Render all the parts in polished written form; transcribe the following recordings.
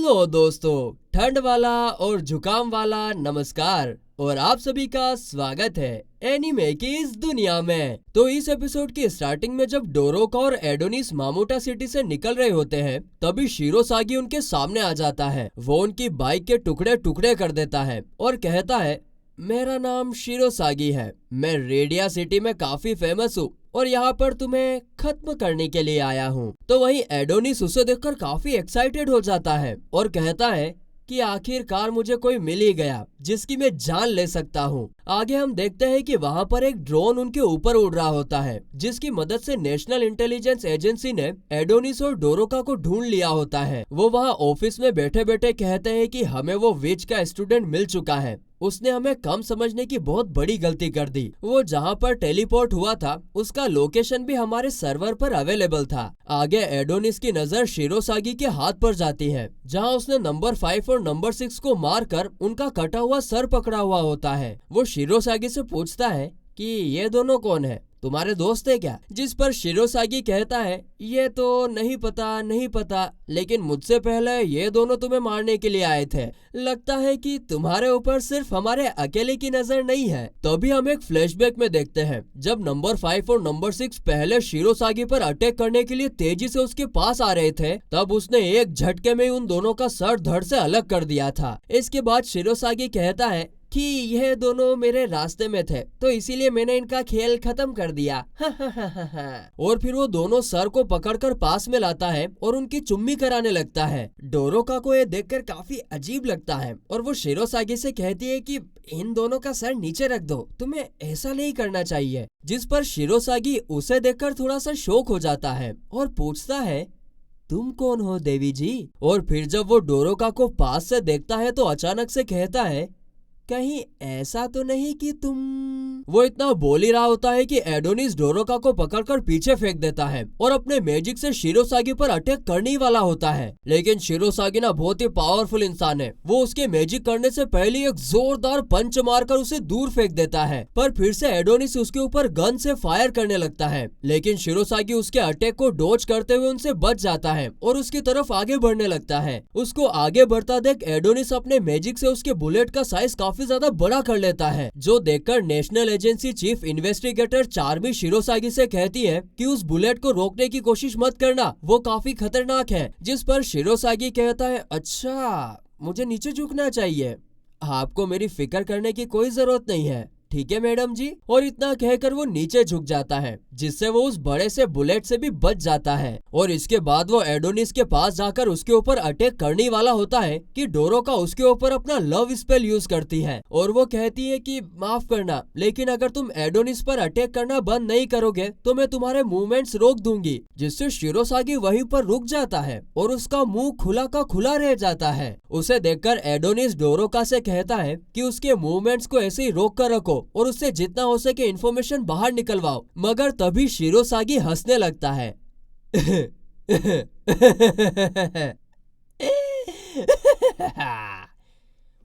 Hello दोस्तों, ठंड वाला और जुकाम वाला नमस्कार और आप सभी का स्वागत है एनीमे की इस दुनिया में। तो इस एपिसोड की स्टार्टिंग में जब डोरोका और एडोनिस मामोटा सिटी से निकल रहे होते हैं, तभी शिरोसागी उनके सामने आ जाता है। वो उनकी बाइक के टुकड़े टुकड़े कर देता है और कहता है, मेरा नाम शिरोसागी है, मैं रेडिया सिटी में काफी फेमस हूँ और यहाँ पर तुम्हें खत्म करने के लिए आया हूँ। तो वहीं एडोनिस उसे देखकर काफी एक्साइटेड हो जाता है और कहता है कि आखिरकार मुझे कोई मिल ही गया जिसकी मैं जान ले सकता हूँ। आगे हम देखते हैं कि वहाँ पर एक ड्रोन उनके ऊपर उड़ रहा होता है, जिसकी मदद से नेशनल इंटेलिजेंस एजेंसी ने एडोनिस और डोरोका को ढूंढ लिया होता है। वो वहाँ ऑफिस में बैठे बैठे कहते हैं कि हमें वो विच का स्टूडेंट मिल चुका है, उसने हमें कम समझने की बहुत बड़ी गलती कर दी। वो जहाँ पर टेलीपोर्ट हुआ था उसका लोकेशन भी हमारे सर्वर पर अवेलेबल था। आगे एडोनिस की नजर शिरोसागी के हाथ पर जाती है, जहाँ उसने नंबर 5 और नंबर 6 को मारकर उनका कटा हुआ सर पकड़ा हुआ होता है। वो शिरोसागी से पूछता है कि ये दोनों कौन है, तुम्हारे दोस्त है क्या? जिस पर शिरोसागी कहता है, ये तो नहीं पता, लेकिन मुझसे पहले ये दोनों तुम्हें मारने के लिए आए थे। लगता है कि तुम्हारे ऊपर सिर्फ हमारे अकेले की नजर नहीं है। तभी हम एक फ्लैशबैक में देखते हैं, जब नंबर 5 और नंबर 6 पहले शिरोसागी पर अटैक करने के लिए तेजी से उसके पास आ रहे थे, तब उसने एक झटके में उन दोनों का सर धड़ से अलग कर दिया था। इसके बाद शिरोसागी कहता है कि यह दोनों मेरे रास्ते में थे, तो इसीलिए मैंने इनका खेल खत्म कर दिया। और फिर वो दोनों सर को पकड़कर पास में लाता है और उनकी चुम्मी कराने लगता है। डोरोका को ये देखकर काफी अजीब लगता है और वो शिरोसागी से कहती है कि इन दोनों का सर नीचे रख दो, तुम्हें ऐसा नहीं करना चाहिए। जिस पर शिरोसागी उसे देखकर थोड़ा सा शॉक हो जाता है और पूछता है, तुम कौन हो देवी जी? और फिर जब वो डोरोका को पास से देखता है तो अचानक से कहता है, कहीं ऐसा तो नहीं कि तुम। वो इतना बोल ही रहा होता है कि एडोनिस डोरोका को पकड़कर पीछे फेंक देता है और अपने मैजिक से शिरोसागी पर अटैक करने ही वाला होता है। लेकिन शिरोसागी ना बहुत ही पावरफुल इंसान है, वो उसके मैजिक करने से पहले एक जोरदार पंच मारकर उसे दूर फेंक देता है। पर फिर से एडोनिस उसके ऊपर गन से फायर करने लगता है, लेकिन शिरोसागी उसके अटैक को डॉज करते हुए उनसे बच जाता है और उसकी तरफ आगे बढ़ने लगता है। उसको आगे बढ़ता देख एडोनिस अपने मैजिक से उसके बुलेट का साइज काफी ज्यादा बड़ा कर लेता है, जो देखकर national agency chief investigator Charmy Shirosagi से कहती है कि उस बुलेट को रोकने की कोशिश मत करना, वो काफी खतरनाक है। जिस पर शिरोसागी कहता है, अच्छा मुझे नीचे झुकना चाहिए, आपको मेरी फिक्र करने की कोई जरूरत नहीं है, ठीक है मैडम जी। और इतना कहकर वो नीचे झुक जाता है, जिससे वो उस बड़े से बुलेट से भी बच जाता है। और इसके बाद वो एडोनिस के पास जाकर उसके ऊपर अटैक करने वाला होता है कि डोरोका उसके ऊपर अपना लव स्पेल यूज करती है और वो कहती है कि माफ करना, लेकिन अगर तुम एडोनिस पर अटैक करना बंद नहीं करोगे तो मैं तुम्हारे मूवमेंट्स रोक दूंगी। जिससे शिरोसागी वहीं पर रुक जाता है और उसका मुंह खुला का खुला रह जाता है। उसे देखकर एडोनिस डोरोका से कहता है कि उसके मूवमेंट्स को ऐसे ही रोक कर रखो और उससे जितना हो सके इन्फॉर्मेशन बाहर निकलवाओ। मगर तभी शिरोसागी हंसने लगता है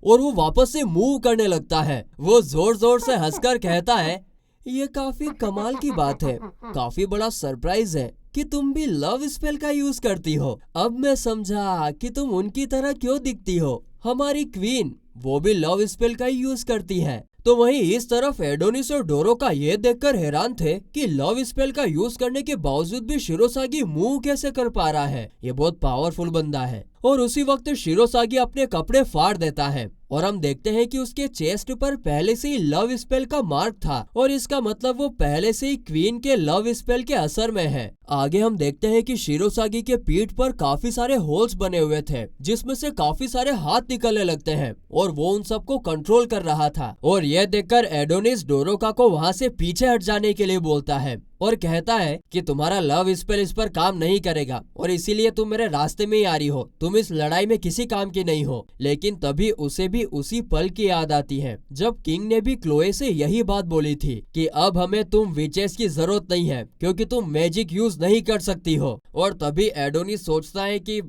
और वो वापस से मूव करने लगता है। वो जोर जोर से हंसकर कहता है, ये काफी कमाल की बात है, काफी बड़ा सरप्राइज है कि तुम भी लव स्पेल का यूज करती हो। अब मैं समझा कि तुम उनकी तरह क्यों दिखती हो। हमारी क्वीन वो भी लव स्पेल का यूज करती है। तो वहीं इस तरफ एडोनिस और डोरोका ये देखकर हैरान थे कि लव स्पेल का यूज करने के बावजूद भी शिरोसागी मूव कैसे कर पा रहा है, ये बहुत पावरफुल बंदा है। और उसी वक्त शिरोसागी अपने कपड़े फाड़ देता है और हम देखते हैं कि उसके चेस्ट पर पहले से ही लव स्पेल का मार्क था और इसका मतलब वो पहले से ही क्वीन के लव स्पेल के असर में है। आगे हम देखते हैं कि शिरोसागी के पीठ पर काफी सारे होल्स बने हुए थे, जिसमें से काफी सारे हाथ निकलने लगते हैं और वो उन सबको कंट्रोल कर रहा था। और यह देखकर एडोनिस डोरोका को वहाँ से पीछे हट जाने के लिए बोलता है और कहता है कि तुम्हारा लव स्पेल इस पर काम नहीं करेगा और इसीलिए तुम मेरे रास्ते में ही आ रही हो, तुम इस लड़ाई में किसी काम की नहीं हो। लेकिन तभी उसे भी उसी पल की याद आती है जब किंग ने भी क्लोए से यही बात बोली थी कि अब हमें तुम विचेस की जरूरत नहीं है क्योंकि तुम मैजिक यूज नहीं कर सकती हो। और तभी एडोनिस सोचता है कि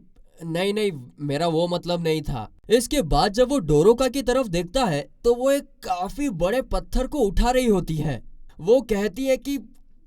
नहीं, मेरा वो मतलब नहीं था। इसके बाद जब वो डोरोका की तरफ देखता है तो वो एक काफी बड़े पत्थर को उठा रही होती है। वो कहती है कि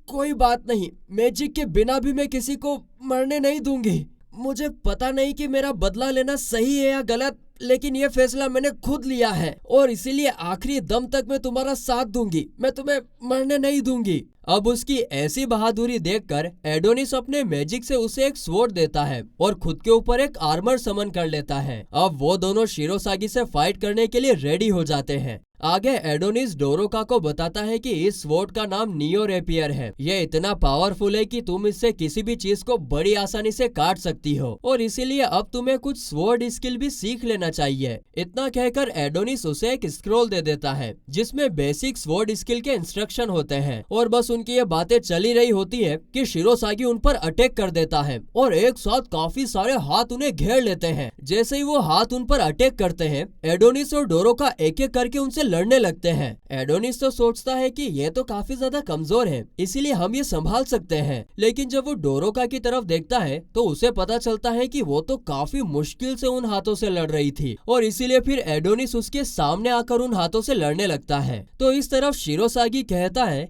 कोई बात नहीं, मैजिक के बिना भी मैं किसी को मरने नहीं दूंगी। मुझे पता नहीं कि मेरा बदला लेना सही है या गलत, लेकिन ये फैसला मैंने खुद लिया है और इसीलिए आखिरी दम तक मैं तुम्हारा साथ दूंगी। मैं तुम्हें मरने नहीं दूंगी। अब उसकी ऐसी बहादुरी देखकर एडोनिस अपने मैजिक से उसे एक स्वॉर्ड देता है और खुद के ऊपर एक आर्मर समन कर लेता है। अब वो दोनों शिरोसागी से फाइट करने के लिए रेडी हो जाते हैं। आगे एडोनिस डोरोका को बताता है कि इस स्वॉर्ड का नाम नियो रेपियर है। ये इतना पावरफुल है कि तुम इससे किसी भी चीज को बड़ी आसानी से काट सकती हो और इसीलिए अब तुम्हें कुछ स्वॉर्ड स्किल भी सीख लेना चाहिए। इतना कहकर एडोनिस उसे एक स्क्रॉल दे देता है जिसमें बेसिक स्वॉर्ड स्किल के इंस्ट्रक्शन होते हैं और बस उनकी ये बातें चली रही होती है कि शिरोसागी उन पर अटैक कर देता है और एक साथ काफी सारे हाथ उन्हें घेर लेते हैं। जैसे ही वो हाथ उन पर अटैक करते हैं, एडोनिस और डोरोका एक एक करके उनसे लड़ने लगते हैं। एडोनिस तो सोचता है कि ये तो काफी ज्यादा कमजोर है, इसीलिए हम ये संभाल सकते हैं, लेकिन जब वो डोरोका की तरफ देखता है तो उसे पता चलता है कि वो तो काफी मुश्किल से उन हाथों से लड़ रही थी और इसीलिए फिर एडोनिस उसके सामने आकर उन हाथों से लड़ने लगता है। तो इस तरफ शिरोसागी कहता है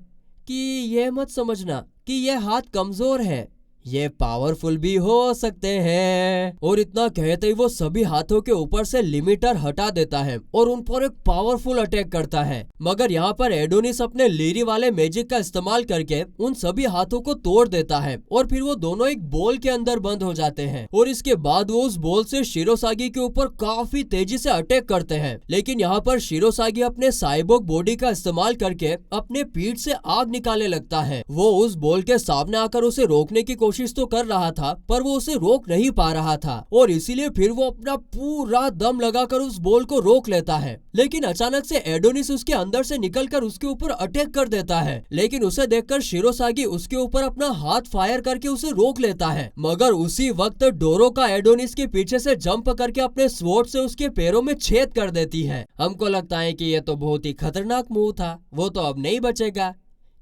कि ये मत समझना कि ये हाथ कमजोर है, ये पावरफुल भी हो सकते हैं। और इतना कहते ही वो सभी हाथों के ऊपर से लिमिटर हटा देता है और उन पर एक पावरफुल अटैक करता है। मगर यहाँ पर एडोनिस अपने लीरी वाले मैजिक का इस्तेमाल करके उन सभी हाथों को तोड़ देता है और फिर वो दोनों एक बॉल के अंदर बंद हो जाते हैं और इसके बाद वो उस बॉल से शिरोसागी के ऊपर काफी तेजी से अटैक करते हैं। लेकिन यहाँ पर शिरोसागी अपने साइबोर्ग बॉडी का इस्तेमाल करके अपने पीठ से आग निकालने लगता है। वो उस बॉल के सामने आकर उसे रोकने की कोशिश तो कर रहा था पर वो उसे रोक नहीं पा रहा था और इसीलिए फिर वो अपना पूरा दम लगाकर उस बॉल को रोक लेता है। लेकिन अचानक से एडोनिस उसके अंदर से निकलकर उसके ऊपर अटैक कर देता है, लेकिन उसे देखकर शिरोसागी उसके ऊपर अपना हाथ फायर करके उसे रोक लेता है। मगर उसी वक्त डोरोका एडोनिस के पीछे से जंप करके अपने स्वॉर्ड से उसके पैरों में छेद कर देती है। हमको लगता है कि यह तो बहुत ही खतरनाक मूव था, वो तो अब नहीं बचेगा।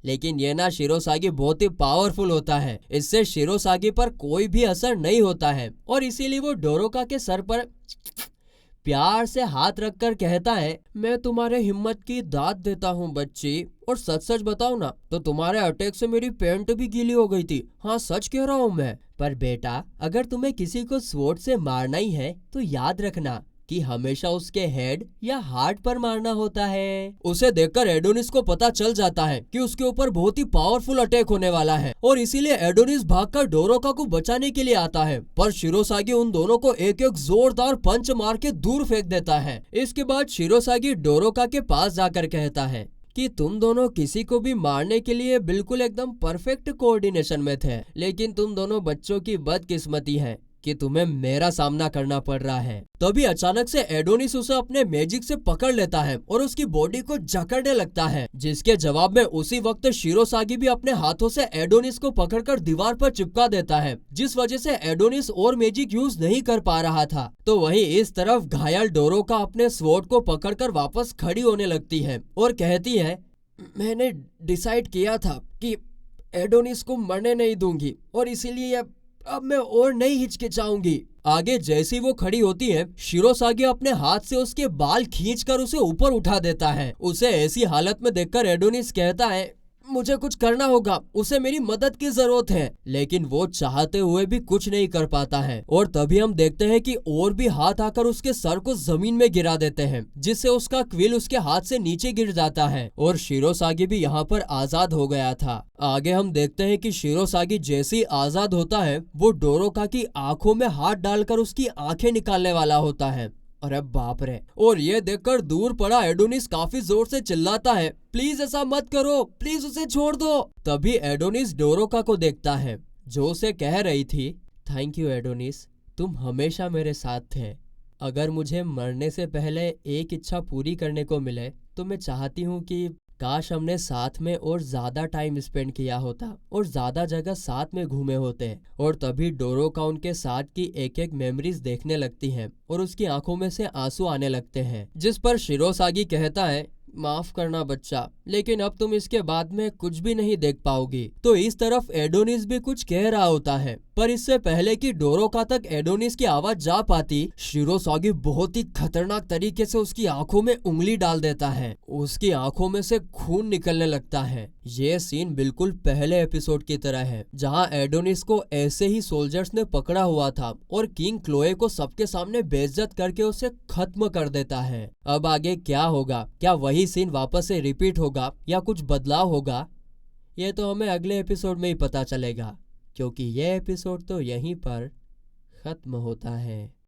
लेकिन ये ना शिरोसागी बहुत ही पावरफुल होता है, इससे शिरोसागी पर कोई भी असर नहीं होता है और इसीलिए वो डोरोका के सर पर प्यार से हाथ रखकर कहता है, मैं तुम्हारे हिम्मत की दाद देता हूँ बच्ची, और सच सच बताओ ना तो तुम्हारे अटैक से मेरी पैंट भी गीली हो गई थी। हाँ सच कह रहा हूँ मैं। पर बेटा अगर तुम्हें किसी को स्वॉर्ड से मारना ही है तो याद रखना कि हमेशा उसके हेड या हार्ट पर मारना होता है। उसे देखकर एडोनिस को पता चल जाता है कि उसके ऊपर बहुत ही पावरफुल अटैक होने वाला है और इसीलिए एडोनिस भागकर डोरोका को बचाने के लिए आता है, पर शिरोसागी उन दोनों को एक एक जोरदार पंच मार के दूर फेंक देता है। इसके बाद शिरोसागी डोरोका के पास जाकर कहता है कि तुम दोनों किसी को भी मारने के लिए बिल्कुल एकदम परफेक्ट कोऑर्डिनेशन में थे, लेकिन तुम दोनों बच्चों की बदकिस्मती है कि तुम्हें मेरा सामना करना पड़ रहा है। तभी अचानक से एडोनिस उसे अपने मैजिक से पकड़ लेता है और उसकी बॉडी को जकड़ने लगता है, जिसके जवाब में उसी वक्त शिरोसागी भी अपने हाथों से एडोनिस को पकड़कर दीवार पर चिपका देता है, जिस वजह से एडोनिस और मैजिक यूज नहीं कर पा रहा था। तो वहीं इस तरफ घायल डोरोका अपने स्वॉर्ड को पकड़कर वापस खड़ी होने लगती है और कहती है, मैंने डिसाइड किया था कि एडोनिस को मरने नहीं दूंगी और इसीलिए अब मैं और नहीं हिचकिचाऊंगी। आगे जैसी वो खड़ी होती है, शिरोसागी अपने हाथ से उसके बाल खींचकर उसे ऊपर उठा देता है। उसे ऐसी हालत में देखकर एडोनिस कहता है, मुझे कुछ करना होगा, उसे मेरी मदद की जरूरत है। लेकिन वो चाहते हुए भी कुछ नहीं कर पाता है और तभी हम देखते हैं कि और भी हाथ आकर उसके सर को जमीन में गिरा देते हैं, जिससे उसका क्विल उसके हाथ से नीचे गिर जाता है और शिरोसागी भी यहाँ पर आजाद हो गया था। आगे हम देखते हैं कि शिरोसागी जैसे ही आजाद होता है, वो डोरोका की आंखों में हाथ डालकर उसकी आंखें निकालने वाला होता है। अरे बाप रे। और ये देखकर दूर पड़ा एडोनिस काफी जोर से चिल्लाता है, प्लीज ऐसा मत करो, प्लीज उसे छोड़ दो। तभी एडोनिस डोरोका को देखता है जो उसे कह रही थी, थैंक यू एडोनिस, तुम हमेशा मेरे साथ थे। अगर मुझे मरने से पहले एक इच्छा पूरी करने को मिले तो मैं चाहती हूँ कि काश हमने साथ में और ज्यादा टाइम स्पेंड किया होता और ज्यादा जगह साथ में घूमे होते। और तभी डोरोका उनके साथ की एक एक मेमोरीज देखने लगती हैं और उसकी आंखों में से आंसू आने लगते हैं, जिस पर शिरोसागी कहता है, माफ करना बच्चा, लेकिन अब तुम इसके बाद में कुछ भी नहीं देख पाओगी। तो इस तरफ एडोनिस भी कुछ कह रहा होता है, पर इससे पहले कि डोरोका तक एडोनिस की आवाज जा पाती, शिरोसागी बहुत ही खतरनाक तरीके से उसकी आंखों में उंगली डाल देता है। उसकी आंखों में से खून निकलने लगता है। ये सीन बिल्कुल पहले एपिसोड की तरह है, जहां एडोनिस को ऐसे ही सोल्जर्स ने पकड़ा हुआ था और किंग क्लोए को सबके सामने बेइज्जत करके उसे खत्म कर देता है। अब आगे क्या होगा? क्या वही सीन वापस से रिपीट होगा या कुछ बदलाव होगा? ये तो हमें अगले एपिसोड में ही पता चलेगा, क्योंकि ये एपिसोड तो यहीं पर खत्म होता है।